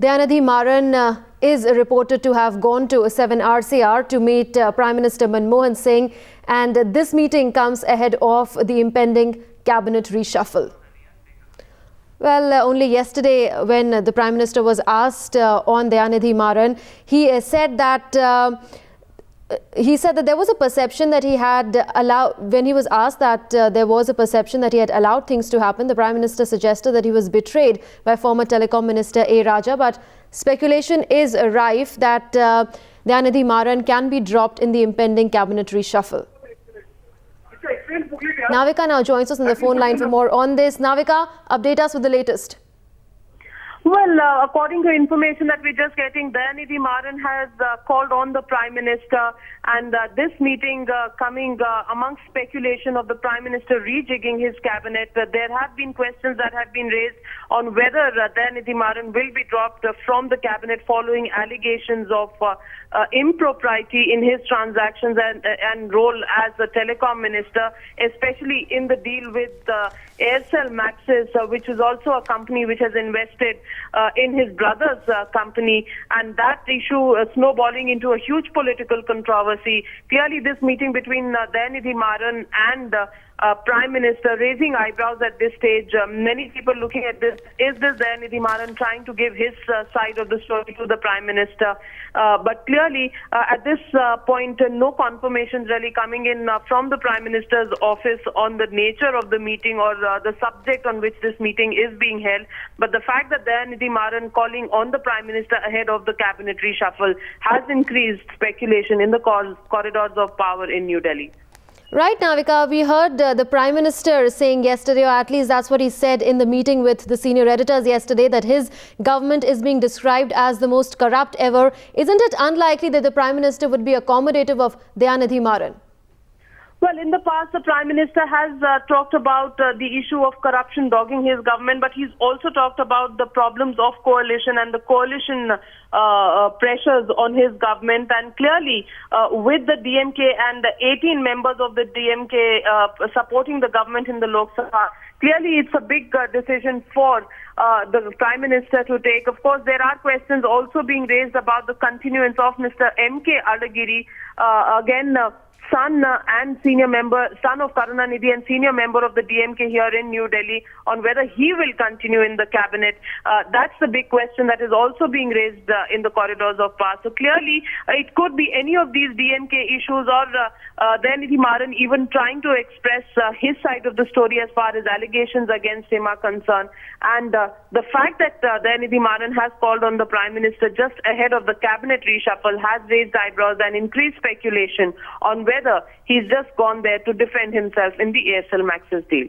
Dayanidhi Maran is reported to have gone to 7RCR to meet Prime Minister Manmohan Singh, and this meeting comes ahead of the impending cabinet reshuffle. Well, only yesterday when the Prime Minister was asked on Dayanidhi Maran, he said that there was a perception that he had allowed, when he was asked that there was a perception that he had allowed things to happen, the Prime Minister suggested that he was betrayed by former Telecom Minister A. Raja, but speculation is rife that Dayanidhi Maran can be dropped in the impending cabinet reshuffle. Navika now joins us on the phone line for more on this. Navika, update us with the latest. Well, according to information that we're just getting, Dayanidhi Maran has called on the Prime Minister, and this meeting coming amongst speculation of the Prime Minister rejigging his cabinet. There have been questions that have been raised on whether Dayanidhi Maran will be dropped from the cabinet following allegations of impropriety in his transactions and role as a telecom minister, especially in the deal with Aircel Maxis, which is also a company which has invested in his brother's company, and that issue snowballing into a huge political controversy. Clearly, this meeting between Dayanidhi Maran and Prime Minister raising eyebrows at this stage. Many people looking at this, is this Dayanidhi Maran trying to give his side of the story to the Prime Minister? But clearly, at this point, no confirmations really coming in from the Prime Minister's office on the nature of the meeting or the subject on which this meeting is being held. But the fact that Dayanidhi Maran calling on the Prime Minister ahead of the cabinet reshuffle has increased speculation in the corridors of power in New Delhi. Right, Navika, we heard the Prime Minister saying yesterday, or at least that's what he said in the meeting with the senior editors yesterday, that his government is being described as the most corrupt ever. Isn't it unlikely that the Prime Minister would be accommodative of Dayanidhi Maran? Well, in the past, the Prime Minister has talked about the issue of corruption dogging his government, but he's also talked about the problems of coalition and the coalition pressures on his government. And clearly, with the DMK and the 18 members of the DMK supporting the government in the Lok Sabha, clearly it's a big decision for the Prime Minister to take. Of course, there are questions also being raised about the continuance of Mr. M.K. Alagiri, son of Karunanidhi and senior member of the DMK here in New Delhi, on whether he will continue in the cabinet. That's the big question that is also being raised in the corridors of power. So clearly, it could be any of these DMK issues, or Dayanidhi Maran even trying to express his side of the story as far as allegations against him are concerned. And the fact that Dayanidhi Maran has called on the Prime Minister just ahead of the cabinet reshuffle has raised eyebrows and increased speculation on whether he's just gone there to defend himself in the Aircel Maxis deal.